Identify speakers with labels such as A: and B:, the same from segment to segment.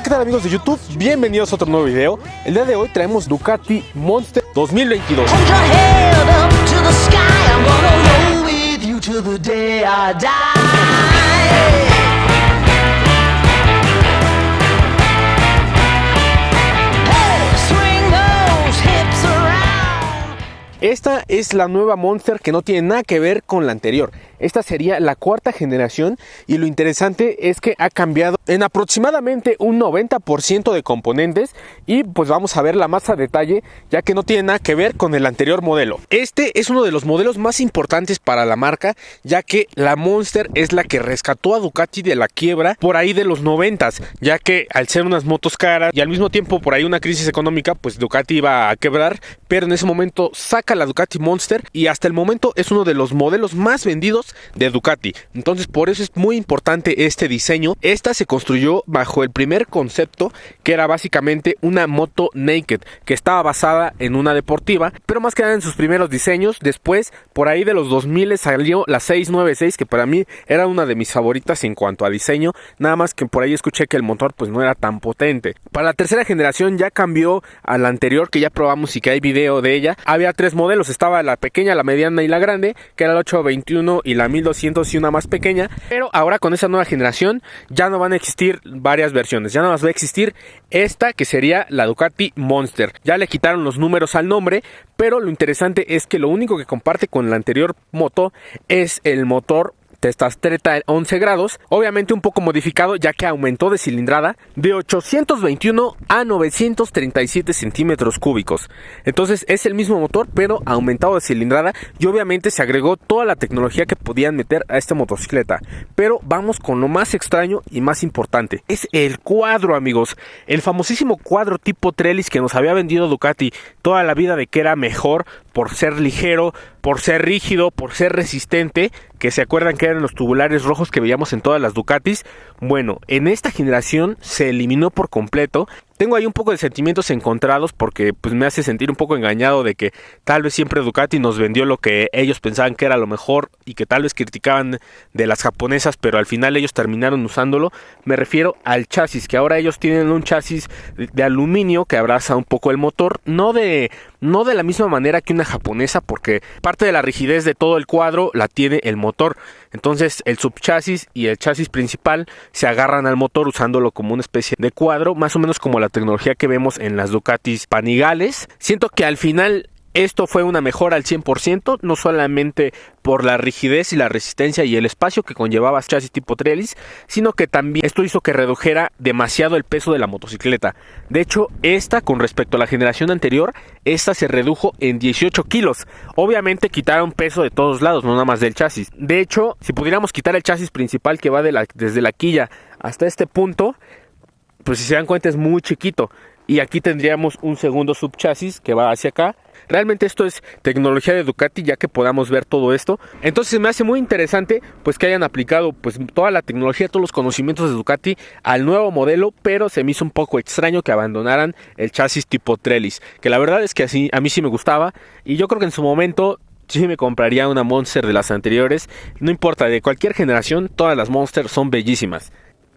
A: ¿qué tal amigos de YouTube? Bienvenidos a otro nuevo video. El día de hoy traemos Ducati Monster 2022. Esta es la nueva Monster que no tiene nada que ver con la anterior. Esta sería la cuarta generación y lo interesante es que ha cambiado en aproximadamente un 90% de componentes y pues vamos a verla más a detalle ya que no tiene nada que ver con el anterior modelo. Este es uno de los modelos más importantes para la marca ya que la Monster es la que rescató a Ducati de la quiebra por ahí de los 90s, ya que al ser unas motos caras y al mismo tiempo por ahí una crisis económica, pues Ducati iba a quebrar, pero en ese momento saca la Ducati Monster y hasta el momento es uno de los modelos más vendidos de Ducati. Entonces por eso es muy importante este diseño. Esta se construyó bajo el primer concepto, que era básicamente una moto naked que estaba basada en una deportiva, pero más que nada en sus primeros diseños. Después por ahí de los 2000 salió la 696, que para mí era una de mis favoritas en cuanto a diseño, nada más que por ahí escuché que el motor pues no era tan potente. Para la tercera generación ya cambió a la anterior que ya probamos y que hay video de ella. Había tres modelos, estaba la pequeña, la mediana y la grande, que era la 821 y la 1200 y una más pequeña, pero ahora con esa nueva generación ya no van a existir varias versiones, ya nada más va a existir esta que sería la Ducati Monster. Ya le quitaron los números al nombre, pero lo interesante es que lo único que comparte con la anterior moto es el motor Testastretta 11 grados, obviamente un poco modificado ya que aumentó de cilindrada de 821 a 937 centímetros cúbicos. Entonces es el mismo motor pero aumentado de cilindrada y obviamente se agregó toda la tecnología que podían meter a esta motocicleta. Pero vamos con lo más extraño y más importante, es el cuadro, amigos. El famosísimo cuadro tipo Trellis que nos había vendido Ducati toda la vida de que era mejor por ser ligero, por ser rígido, por ser resistente, que se acuerdan que eran los tubulares rojos que veíamos en todas las Ducatis. Bueno, en esta generación se eliminó por completo. Tengo ahí un poco de sentimientos encontrados porque pues me hace sentir un poco engañado de que tal vez siempre Ducati nos vendió lo que ellos pensaban que era lo mejor y que tal vez criticaban de las japonesas, pero al final ellos terminaron usándolo. Me refiero al chasis, que ahora ellos tienen un chasis de aluminio que abraza un poco el motor, no de la misma manera que una japonesa, porque parte de la rigidez de todo el cuadro la tiene el motor. Entonces el subchasis y el chasis principal se agarran al motor usándolo como una especie de cuadro, más o menos como la tecnología que vemos en las Ducatis Panigales. Siento que al final esto fue una mejora al 100%, no solamente por la rigidez y la resistencia y el espacio que conllevaba chasis tipo Trellis, sino que también esto hizo que redujera demasiado el peso de la motocicleta. De hecho, esta con respecto a la generación anterior, esta se redujo en 18 kilos. Obviamente quitaron peso de todos lados, no nada más del chasis. De hecho, si pudiéramos quitar el chasis principal que va desde la quilla hasta este punto, pues si se dan cuenta es muy chiquito. Y aquí tendríamos un segundo subchasis que va hacia acá. Realmente esto es tecnología de Ducati, ya que podamos ver todo esto. Entonces me hace muy interesante pues que hayan aplicado pues toda la tecnología, todos los conocimientos de Ducati al nuevo modelo, pero se me hizo un poco extraño que abandonaran el chasis tipo Trellis, que la verdad es que así a mí sí me gustaba y yo creo que en su momento sí me compraría una Monster de las anteriores. No importa, de cualquier generación, todas las Monster son bellísimas.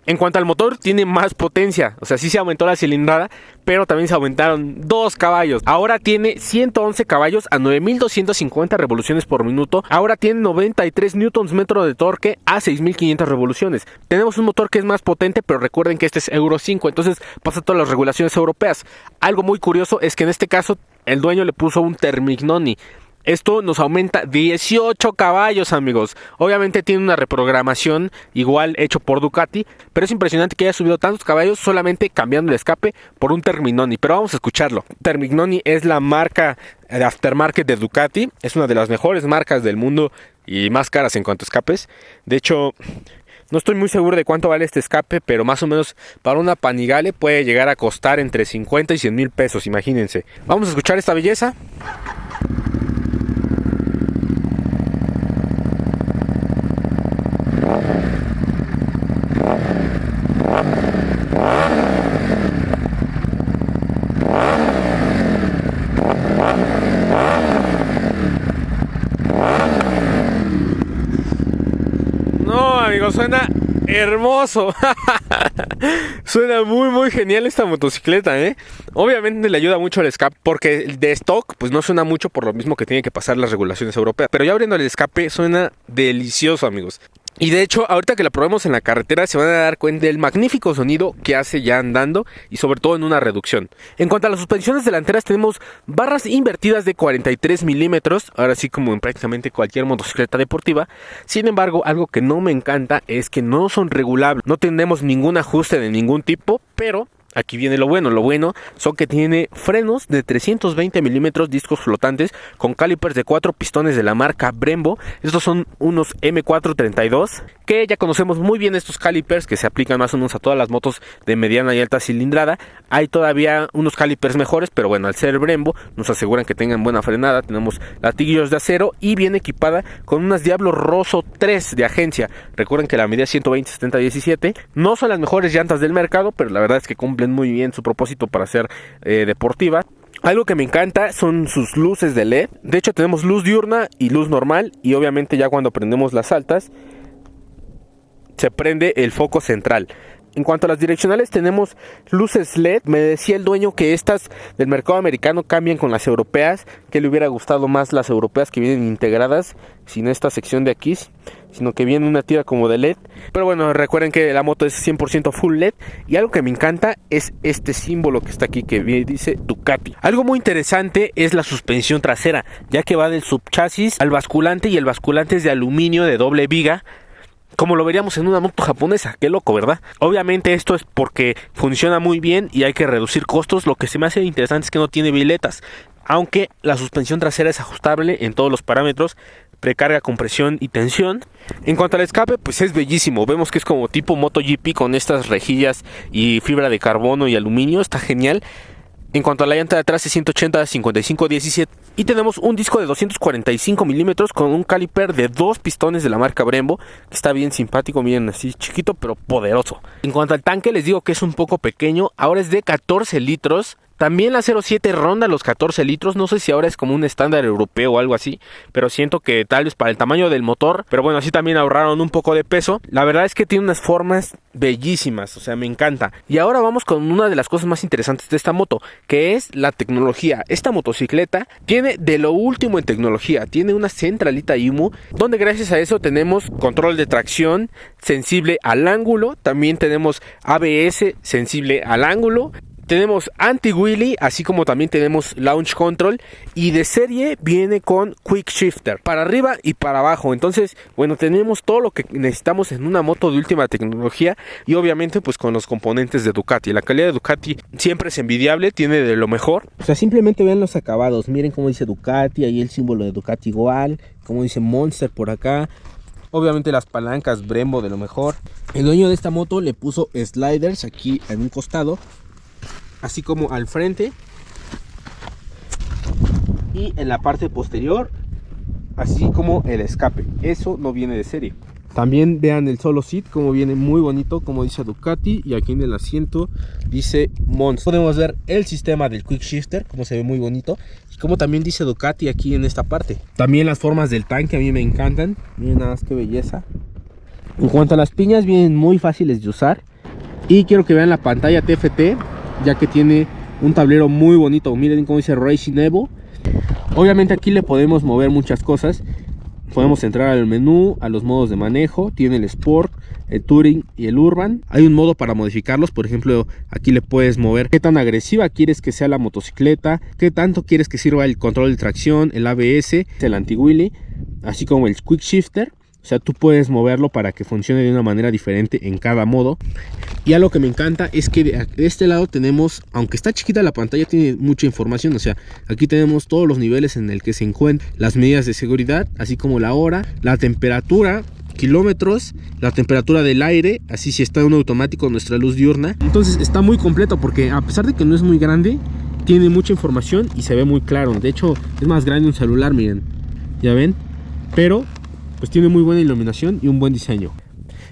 A: En cuanto al motor, tiene más potencia, o sea, sí se aumentó la cilindrada, pero también se aumentaron 2 caballos. Ahora tiene 111 caballos a 9250 revoluciones por minuto. Ahora tiene 93 Nm de torque a 6500 revoluciones. Tenemos un motor que es más potente, pero recuerden que este es Euro 5, entonces pasa todas las regulaciones europeas. Algo muy curioso es que en este caso el dueño le puso un Termignoni. Esto nos aumenta 18 caballos, amigos. Obviamente tiene una reprogramación igual hecho por Ducati, pero es impresionante que haya subido tantos caballos solamente cambiando el escape por un Termignoni. Pero vamos a escucharlo. Termignoni es la marca de aftermarket de Ducati. Es una de las mejores marcas del mundo y más caras en cuanto a escapes. De hecho, no estoy muy seguro de cuánto vale este escape, pero más o menos para una Panigale puede llegar a costar entre 50 y 100 mil pesos, imagínense. Vamos a escuchar esta belleza. No, amigos, suena hermoso. Suena muy genial esta motocicleta, ¿eh? Obviamente le ayuda mucho al escape, porque de stock pues no suena mucho por lo mismo que tiene que pasar las regulaciones europeas. Pero ya abriendo el escape suena delicioso, amigos. Y de hecho, ahorita que la probemos en la carretera se van a dar cuenta del magnífico sonido que hace ya andando y sobre todo en una reducción. En cuanto a las suspensiones delanteras, tenemos barras invertidas de 43 milímetros, ahora sí como en prácticamente cualquier motocicleta deportiva. Sin embargo, algo que no me encanta es que no son regulables, no tenemos ningún ajuste de ningún tipo, pero... aquí viene lo bueno son que tiene frenos de 320 milímetros, discos flotantes con calipers de 4 pistones de la marca Brembo. Estos son unos M432, que ya conocemos muy bien estos calipers que se aplican más o menos a todas las motos de mediana y alta cilindrada. Hay todavía unos calipers mejores, pero bueno, al ser Brembo nos aseguran que tengan buena frenada. Tenemos latillos de acero y viene equipada con unas Diablo Rosso 3 de agencia. Recuerden que la medida 120/70/17 no son las mejores llantas del mercado, pero la verdad es que cumplen muy bien su propósito para ser deportiva. Algo que me encanta son sus luces de LED. De hecho tenemos luz diurna y luz normal, y obviamente ya cuando prendemos las altas se prende el foco central. En cuanto a las direccionales, tenemos luces LED. Me decía el dueño que estas del mercado americano cambian con las europeas, que le hubiera gustado más las europeas que vienen integradas sin esta sección de aquí, sino que viene una tira como de LED. Pero bueno, recuerden que la moto es 100% full LED. Y algo que me encanta es este símbolo que está aquí, que dice Ducati. Algo muy interesante es la suspensión trasera, ya que va del subchasis al basculante, y el basculante es de aluminio de doble viga, como lo veríamos en una moto japonesa. Qué loco, ¿verdad? Obviamente esto es porque funciona muy bien y hay que reducir costos. Lo que se me hace interesante es que no tiene biletas, aunque la suspensión trasera es ajustable en todos los parámetros: precarga, compresión y tensión. En cuanto al escape, pues es bellísimo. Vemos que es como tipo MotoGP con estas rejillas y fibra de carbono y aluminio. Está genial. En cuanto a la llanta de atrás es 180/55/17 y tenemos un disco de 245 milímetros con un caliper de 2 pistones de la marca Brembo, que está bien simpático, miren, así chiquito pero poderoso. En cuanto al tanque, les digo que es un poco pequeño, ahora es de 14 litros. También la 07 ronda los 14 litros, no sé si ahora es como un estándar europeo o algo así, pero siento que tal vez para el tamaño del motor, pero bueno, así también ahorraron un poco de peso. La verdad es que tiene unas formas bellísimas, o sea, me encanta. Y ahora vamos con una de las cosas más interesantes de esta moto, que es la tecnología. Esta motocicleta tiene de lo último en tecnología, tiene una centralita IMU, donde gracias a eso tenemos control de tracción sensible al ángulo, también tenemos ABS sensible al ángulo, tenemos anti-wheelie, así como también tenemos launch control, y de serie viene con quick shifter para arriba y para abajo. Entonces, bueno, tenemos todo lo que necesitamos en una moto de última tecnología, y obviamente pues con los componentes de Ducati. La calidad de Ducati siempre es envidiable, tiene de lo mejor. O sea, simplemente vean los acabados, miren cómo dice Ducati, ahí el símbolo de Ducati igual, como dice Monster por acá. Obviamente las palancas Brembo de lo mejor. El dueño de esta moto le puso sliders aquí en un costado, así como al frente y en la parte posterior, así como el escape. Eso no viene de serie. También vean el solo seat como viene muy bonito, como dice Ducati, y aquí en el asiento dice Monster. Podemos ver el sistema del quick shifter, como se ve muy bonito, y como también dice Ducati aquí en esta parte. También las formas del tanque a mí me encantan, miren nada más qué belleza. En cuanto a las piñas, vienen muy fáciles de usar, y quiero que vean la pantalla TFT, ya que tiene un tablero muy bonito. Miren cómo dice Racing Evo. Obviamente aquí le podemos mover muchas cosas. Podemos entrar al menú, a los modos de manejo. Tiene el Sport, el Touring y el Urban. Hay un modo para modificarlos. Por ejemplo, aquí le puedes mover qué tan agresiva quieres que sea la motocicleta, qué tanto quieres que sirva el control de tracción, el ABS, el anti-wheelie, así como el quick shifter. O sea, tú puedes moverlo para que funcione de una manera diferente en cada modo. Y algo que me encanta es que de este lado tenemos, aunque está chiquita la pantalla, tiene mucha información. O sea, aquí tenemos todos los niveles en el que se encuentran, las medidas de seguridad, así como la hora, la temperatura, kilómetros, la temperatura del aire, así si está en automático nuestra luz diurna. Entonces está muy completo porque a pesar de que no es muy grande, tiene mucha información y se ve muy claro. De hecho, es más grande un celular, miren. ¿Ya ven? Pero pues tiene muy buena iluminación y un buen diseño.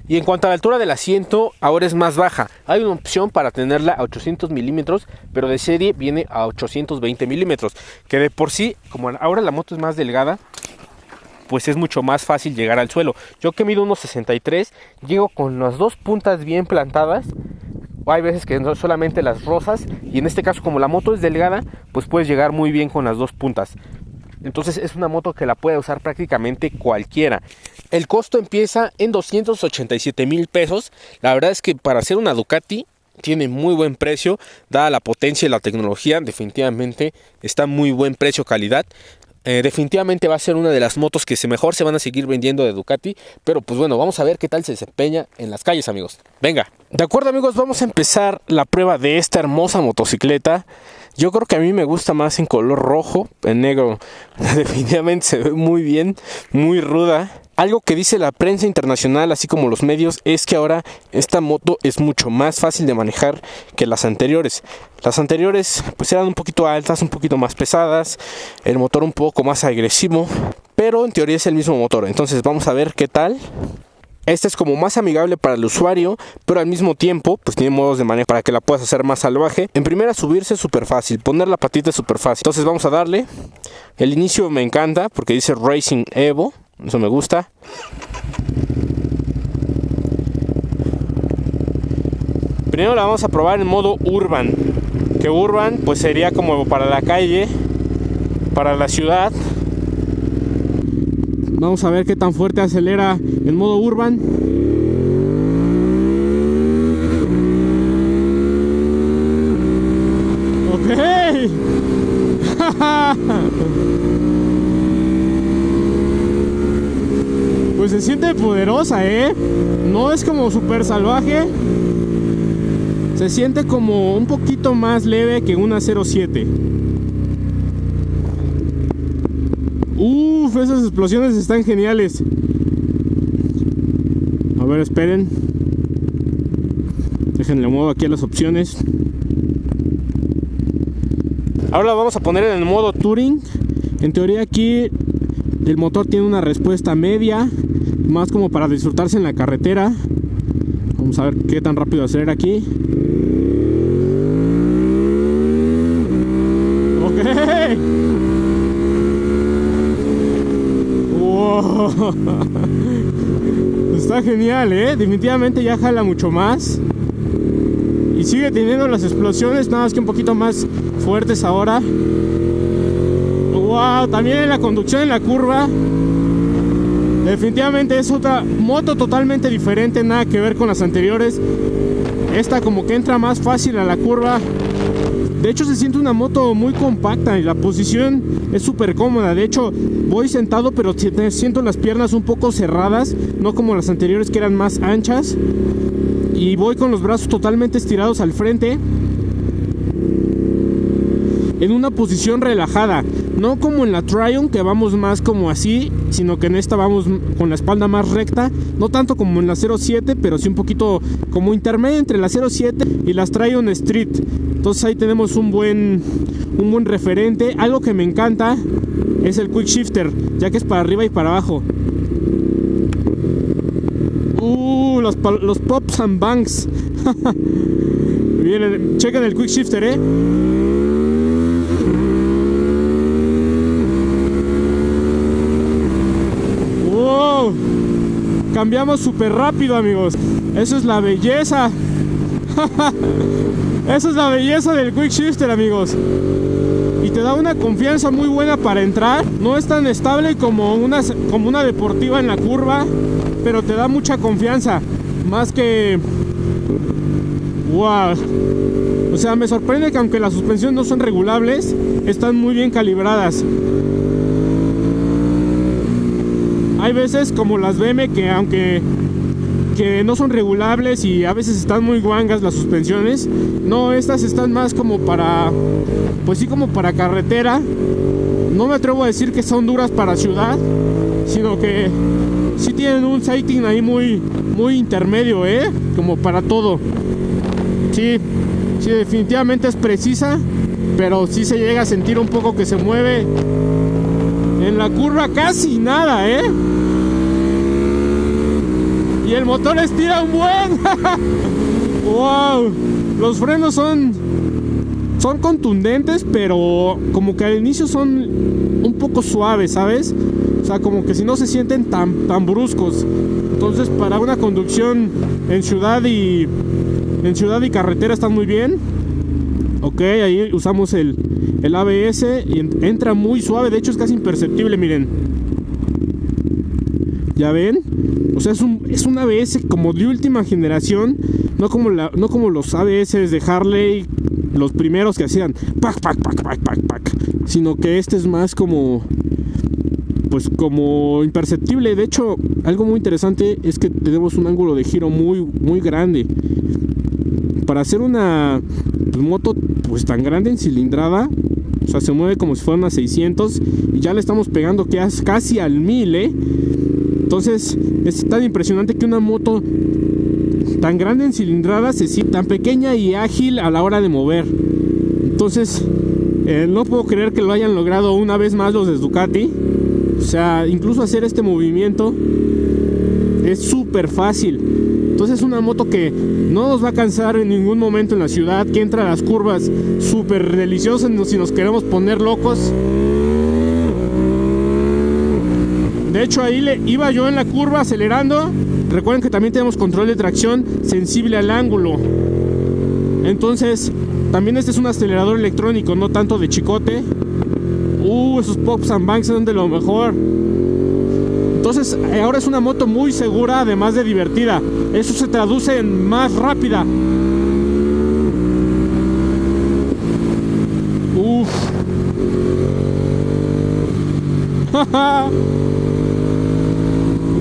A: Y en cuanto a la altura del asiento, ahora es más baja. Hay una opción para tenerla a 800 milímetros, pero de serie viene a 820 milímetros. Que de por sí, como ahora la moto es más delgada, pues es mucho más fácil llegar al suelo. Yo que mido 1.63, llego con las dos puntas bien plantadas. Hay veces que no solamente las rozas, y en este caso como la moto es delgada, pues puedes llegar muy bien con las dos puntas. Entonces es una moto que la puede usar prácticamente cualquiera. El costo empieza en 287,000 pesos. La verdad es que para hacer una Ducati tiene muy buen precio, dada la potencia y la tecnología. Definitivamente está muy buen precio-calidad. Definitivamente va a ser una de las motos que mejor se van a seguir vendiendo de Ducati. Pero pues bueno, vamos a ver qué tal se desempeña en las calles, amigos. Venga. De acuerdo, amigos, vamos a empezar la prueba de esta hermosa motocicleta. Yo creo que a mí me gusta más en color rojo. En negro definitivamente se ve muy bien, muy ruda. Algo que dice la prensa internacional, así como los medios, es que ahora esta moto es mucho más fácil de manejar que las anteriores. Las anteriores pues eran un poquito altas, un poquito más pesadas, el motor un poco más agresivo, pero en teoría es el mismo motor. Entonces vamos a ver qué tal. Esta es como más amigable para el usuario, pero al mismo tiempo pues tiene modos de manejo para que la puedas hacer más salvaje. En primera, subirse es súper fácil, poner la patita es súper fácil. Entonces vamos a darle. El inicio me encanta porque dice Racing Evo, eso me gusta. Primero la vamos a probar en modo Urban, que Urban pues sería como para la calle, para la ciudad. Vamos a ver qué tan fuerte acelera en modo Urban. Ok. Pues se siente poderosa, no es como súper salvaje. Se siente como un poquito más leve que una 07. Uff, esas explosiones están geniales. A ver, esperen. Déjenle muevo aquí a las opciones. Ahora la vamos a poner en el modo Touring. En teoría aquí el motor tiene una respuesta media, más como para disfrutarse en la carretera. Vamos a ver qué tan rápido acelera aquí. Ok. Wow. Está genial, definitivamente ya jala mucho más. Y sigue teniendo las explosiones, nada más que un poquito más fuertes ahora. Wow, también en la conducción en la curva. Definitivamente es otra moto totalmente diferente, nada que ver con las anteriores. Esta como que entra más fácil a la curva. De hecho se siente una moto muy compacta y la posición es súper cómoda. De hecho voy sentado pero siento las piernas un poco cerradas, no como las anteriores que eran más anchas. Y voy con los brazos totalmente estirados al frente, en una posición relajada. No como en la Triumph, que vamos más como así, sino que en esta vamos con la espalda más recta. No tanto como en la 07, pero sí un poquito como intermedio entre la 07 y las Triumph Street. Entonces ahí tenemos un buen referente. Algo que me encanta es el Quick Shifter, ya que es para arriba y para abajo. Los pops and bangs. Bien, chequen el Quick Shifter, Wow. Cambiamos súper rápido, amigos. Eso es la belleza. Esa es la belleza del Quick Shifter, amigos. Y te da una confianza muy buena para entrar. No es tan estable como una deportiva en la curva, pero te da mucha confianza. Más que... wow. O sea, me sorprende que aunque las suspensiones no son regulables, están muy bien calibradas. Hay veces como las BM que aunque no son regulables y a veces están muy guangas las suspensiones. No, estas están más como para... pues sí, como para carretera. No me atrevo a decir que son duras para ciudad, sino que sí tienen un sighting ahí muy intermedio, como para todo. Sí, definitivamente es precisa, pero sí se llega a sentir un poco que se mueve. En la curva casi nada, Y el motor estira un buen. Wow, los frenos son
B: son contundentes, pero como que al inicio son un poco suaves, ¿sabes? O sea, como que si no se sienten tan bruscos. Entonces, para una conducción en ciudad y carretera están muy bien. Ok, ahí usamos el ABS y entra muy suave. De hecho, es casi imperceptible, miren. ¿Ya ven? O sea, es un ABS como de última generación. No como los ABS de Harley, los primeros que hacían pac, pac, pac, pac, pac, pac. Sino que este es más como, pues como imperceptible. De hecho, algo muy interesante es que tenemos un ángulo de giro muy, muy grande. Para hacer una moto pues tan grande en cilindrada, o sea, se mueve como si fuera una 600 y ya le estamos pegando casi al 1000, Entonces, es tan impresionante que una moto tan grande en cilindrada se siente tan pequeña y ágil a la hora de mover. Entonces, no puedo creer que lo hayan logrado una vez más los de Ducati. O sea, incluso hacer este movimiento es súper fácil. Entonces es una moto que no nos va a cansar en ningún momento en la ciudad, que entra a las curvas súper deliciosas si nos queremos poner locos. De hecho, ahí iba yo en la curva acelerando. Recuerden que también tenemos control de tracción sensible al ángulo. Entonces, también este es un acelerador electrónico, no tanto de chicote. Esos pops and banks son de lo mejor. Entonces, ahora es una moto muy segura, además de divertida. Eso se traduce en más rápida.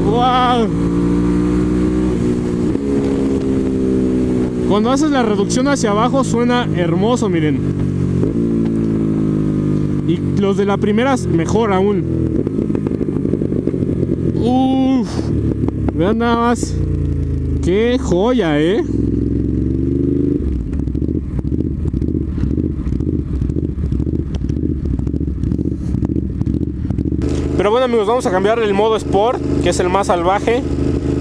B: ¡Wow! Cuando haces la reducción hacia abajo suena hermoso, miren. Y los de la primera mejor aún. Vean nada más. ¡Qué joya, Pero bueno, amigos, vamos a cambiar el modo Sport, que es el más salvaje.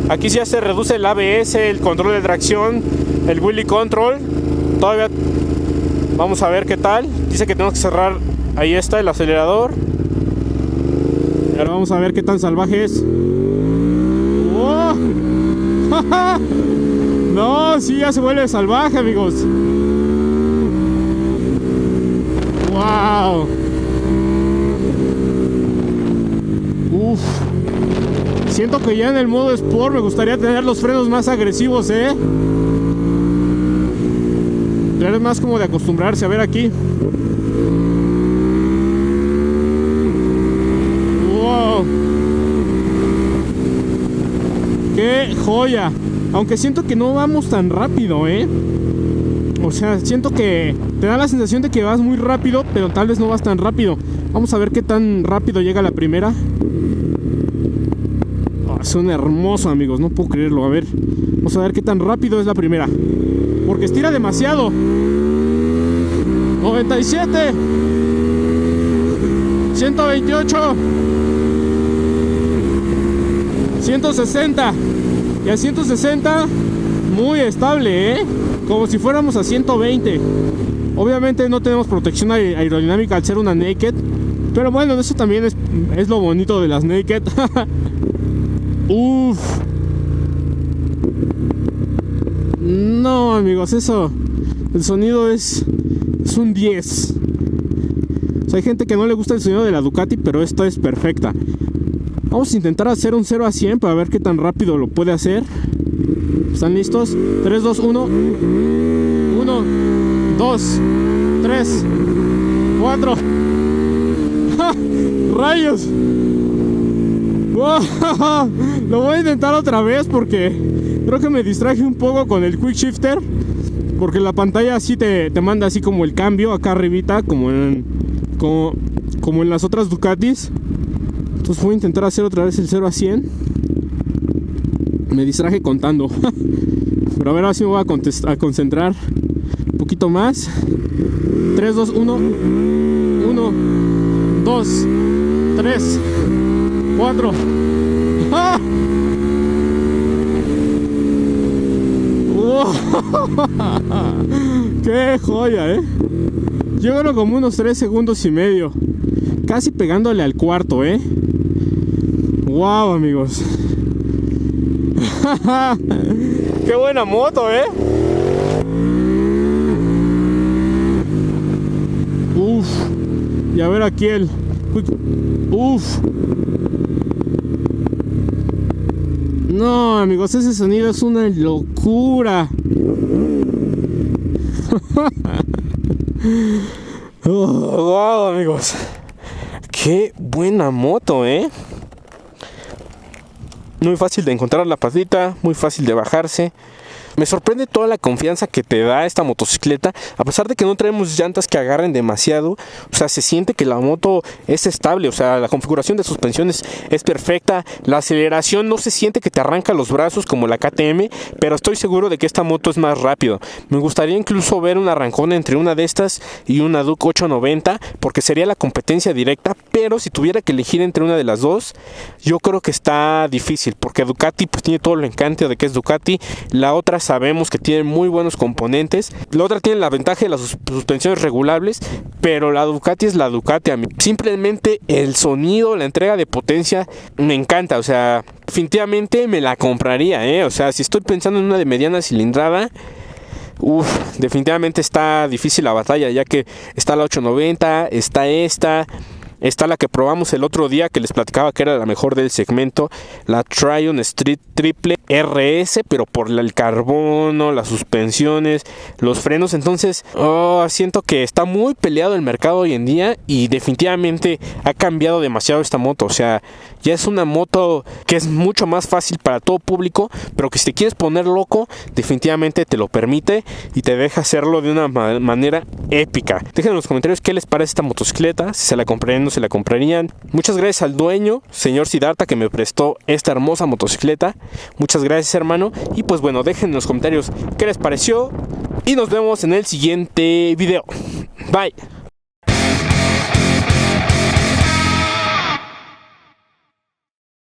B: Aquí ya se reduce el ABS, el control de tracción, el wheelie control. Todavía vamos a ver qué tal. Dice que tenemos que cerrar. Ahí está el acelerador. Y ahora vamos a ver qué tan salvaje es. ¡Oh! No, sí, ya se vuelve salvaje, amigos. ¡Wow! Siento que ya en el modo Sport me gustaría tener los frenos más agresivos, Pero es más como de acostumbrarse. A ver aquí. ¡Wow! ¡Qué joya! Aunque siento que no vamos tan rápido, O sea, siento que te da la sensación de que vas muy rápido, pero tal vez no vas tan rápido. Vamos a ver qué tan rápido llega la primera. Suena hermoso, amigos, no puedo creerlo. A ver, vamos a ver qué tan rápido es la primera, porque estira demasiado. 97, 128, 160. Y a 160 muy estable, como si fuéramos a 120. Obviamente no tenemos protección aerodinámica al ser una naked, pero bueno, eso también es lo bonito de las naked. No, amigos, el sonido es un 10. O sea, hay gente que no le gusta el sonido de la Ducati, pero esta es perfecta. Vamos a intentar hacer un 0 a 100 para ver qué tan rápido lo puede hacer. ¿Están listos? 3, 2, 1. 1, 2, 3, 4. ¡Ja! ¡Rayos! ¡Wow! Lo voy a intentar otra vez porque creo que me distraje un poco con el Quick Shifter. Porque la pantalla así te manda así como el cambio acá arribita, como en las otras Ducatis. Entonces voy a intentar hacer otra vez el 0 a 100. Me distraje contando. Pero a ver, ahora sí me voy a concentrar un poquito más. 3, 2, 1. 1, 2, 3, 4. ¡Ah! ¡Wow! ¡Qué joya, Yo creo como unos 3 segundos y medio. Casi pegándole al cuarto, Wow, amigos. Qué buena moto, Uf. Y a ver aquí el... Uf. No, amigos, ese sonido es una locura. Wow, amigos. Qué buena moto, Muy fácil de encontrar la patita, muy fácil de bajarse. Me sorprende toda la confianza que te da esta motocicleta, a pesar de que no traemos llantas que agarren demasiado. O sea, se siente que la moto es estable, o sea, la configuración de suspensiones es perfecta, la aceleración no se siente que te arranca los brazos como la KTM, pero estoy seguro de que esta moto es más rápido. Me gustaría incluso ver un arrancón entre una de estas y una Duke 890, porque sería la competencia directa, pero si tuviera que elegir entre una de las dos, yo creo que está difícil, porque Ducati pues tiene todo el encanto de que es Ducati, la otra sabemos que tiene muy buenos componentes, la otra tiene la ventaja de las suspensiones regulables, pero la Ducati es la Ducati a mí. Simplemente el sonido, la entrega de potencia me encanta, o sea, definitivamente me la compraría, o sea, si estoy pensando en una de mediana cilindrada, definitivamente está difícil la batalla, ya que está la 890, está la que probamos el otro día, que les platicaba que era la mejor del segmento, la Triumph Street Triple RS, pero por el carbono, las suspensiones, los frenos. Entonces siento que está muy peleado el mercado hoy en día y definitivamente ha cambiado demasiado esta moto. O sea, ya es una moto que es mucho más fácil para todo público, pero que si te quieres poner loco, definitivamente te lo permite y te deja hacerlo de una manera épica. Dejen en los comentarios qué les parece esta motocicleta, si se la comprarían o se la comprarían. Muchas gracias al dueño, señor Siddhartha, que me prestó esta hermosa motocicleta. Muchas gracias, hermano. Y pues bueno, dejen en los comentarios qué les pareció y nos vemos en el siguiente video. Bye.